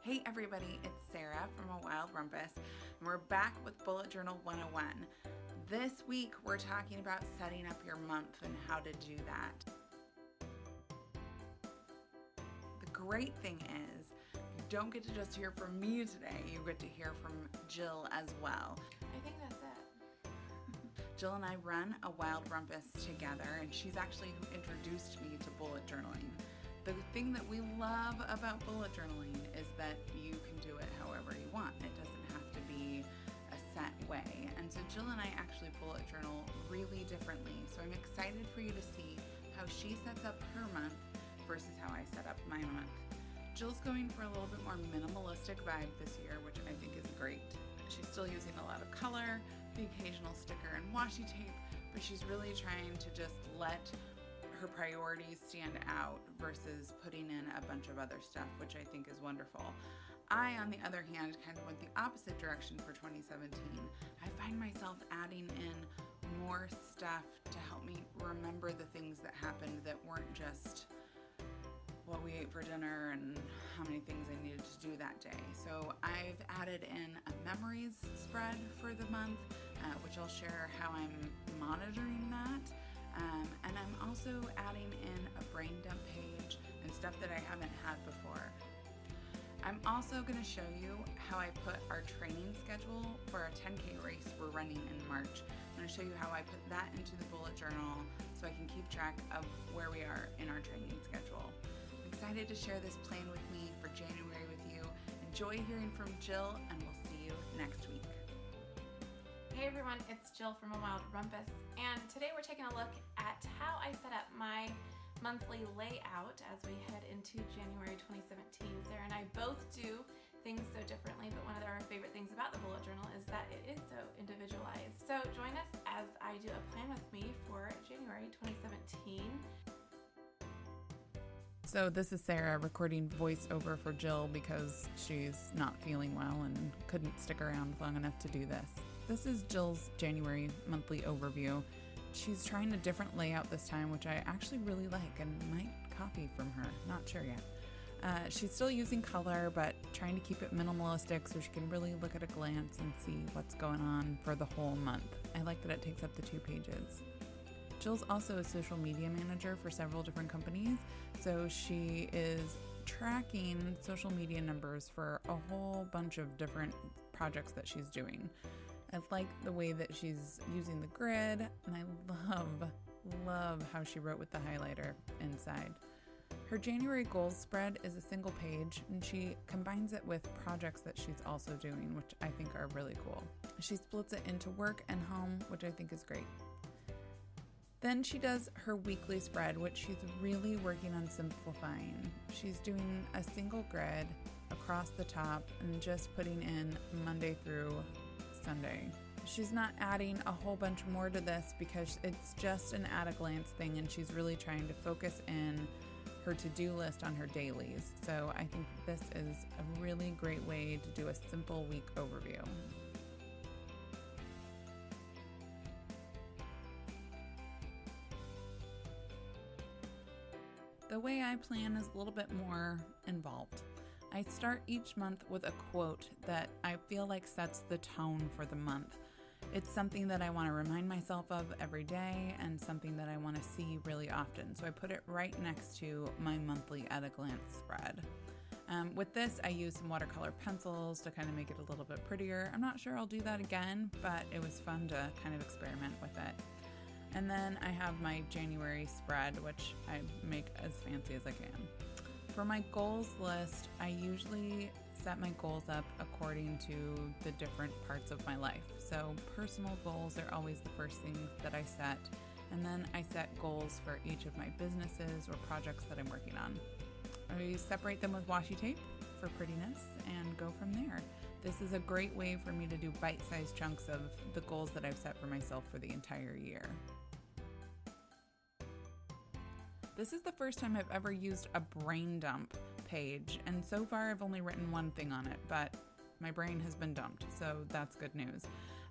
Hey everybody, it's Sarah from A Wild Rumpus, and we're back with Bullet Journal 101. This week we're talking about setting up your month and how to do that. The great thing is, you don't get to just hear from me today, you get to hear from Jill as well. I think that's it. Jill and I run A Wild Rumpus together, and she's actually who introduced me to bullet journaling. The thing that we love about bullet journaling is that you can do it however you want. It doesn't have to be a set way. And so Jill and I actually bullet journal really differently. So I'm excited for you to see how she sets up her month versus how I set up my month. Jill's going for a little bit more minimalistic vibe this year, which I think is great. She's still using a lot of color, the occasional sticker and washi tape, but she's really trying to just let her priorities stand out versus putting in a bunch of other stuff, which I think is wonderful. I, on the other hand, kind of went the opposite direction for 2017. I find myself adding in more stuff to help me remember the things that happened that weren't just what we ate for dinner and how many things I needed to do that day. So I've added in a memories spread for the month, which I'll share how I'm monitoring that. And I'm also adding in a brain dump page and stuff that I haven't had before. I'm also going to show you how I put our training schedule for our 10K race we're running in March. I'm going to show you how I put that into the bullet journal so I can keep track of where we are in our training schedule. I'm excited to share this plan with me for January with you. Enjoy hearing from Jill, and we'll see you next week. Hey everyone, it's Jill from A Wild Rumpus, and today we're taking a look at how I set up my monthly layout as we head into January 2017. Sarah and I both do things so differently, but one of our favorite things about the bullet journal is that it is so individualized. So join us as I do a plan with me for January 2017. So this is Sarah recording voiceover for Jill because she's not feeling well and couldn't stick around long enough to do this. This is Jill's January monthly overview. She's trying a different layout this time, which I actually really like and might copy from her. Not sure yet. She's still using color, but trying to keep it minimalistic so she can really look at a glance and see what's going on for the whole month. I like that it takes up the 2 pages. Jill's also a social media manager for several different companies, so she is tracking social media numbers for a whole bunch of different projects that she's doing. I like the way that she's using the grid, and I love how she wrote with the highlighter inside. Her January goals spread is a single page, and she combines it with projects that she's also doing, which I think are really cool. She splits it into work and home, which I think is great. Then she does her weekly spread, which she's really working on simplifying. She's doing a single grid across the top and just putting in Monday through Sunday. She's not adding a whole bunch more to this because it's just an at-a-glance thing, and she's really trying to focus in her to-do list on her dailies. So I think this is a really great way to do a simple week overview. The way I plan is a little bit more involved. I start each month with a quote that I feel like sets the tone for the month. It's something that I want to remind myself of every day and something that I want to see really often. So I put it right next to my monthly at-a-glance spread. With this, I use some watercolor pencils to kind of make it a little bit prettier. I'm not sure I'll do that again, but it was fun to kind of experiment with it. And then I have my January spread, which I make as fancy as I can. For my goals list, I usually set my goals up according to the different parts of my life. So personal goals are always the first things that I set, and then I set goals for each of my businesses or projects that I'm working on. I separate them with washi tape for prettiness and go from there. This is a great way for me to do bite-sized chunks of the goals that I've set for myself for the entire year. This is the first time I've ever used a brain dump page, and so far I've only written one thing on it, but my brain has been dumped, so that's good news.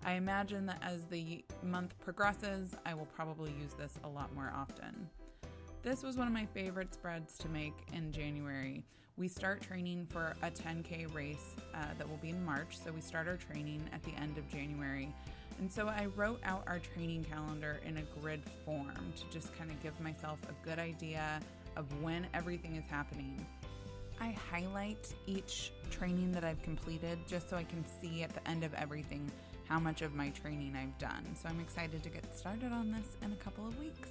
I imagine that as the month progresses, I will probably use this a lot more often. This was one of my favorite spreads to make in January. We start training for a 10K race that will be in March. So we start our training at the end of January. And so I wrote out our training calendar in a grid form to just kind of give myself a good idea of when everything is happening. I highlight each training that I've completed just so I can see at the end of everything how much of my training I've done. So I'm excited to get started on this in a couple of weeks.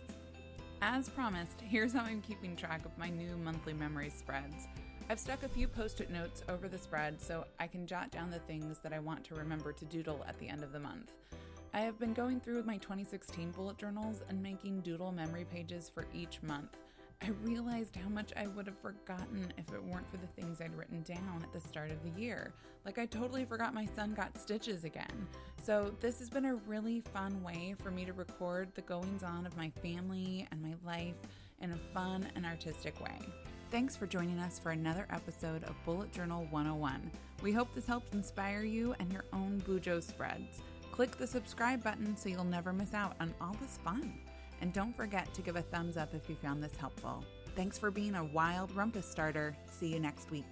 As promised, here's how I'm keeping track of my new monthly memory spreads. I've stuck a few post-it notes over the spread so I can jot down the things that I want to remember to doodle at the end of the month. I have been going through my 2016 bullet journals and making doodle memory pages for each month. I realized how much I would have forgotten if it weren't for the things I'd written down at the start of the year. Like I totally forgot my son got stitches again. So this has been a really fun way for me to record the goings-on of my family and my life in a fun and artistic way. Thanks for joining us for another episode of Bullet Journal 101. We hope this helps inspire you and your own Bujo spreads. Click the subscribe button so you'll never miss out on all this fun. And don't forget to give a thumbs up if you found this helpful. Thanks for being a wild rumpus starter. See you next week.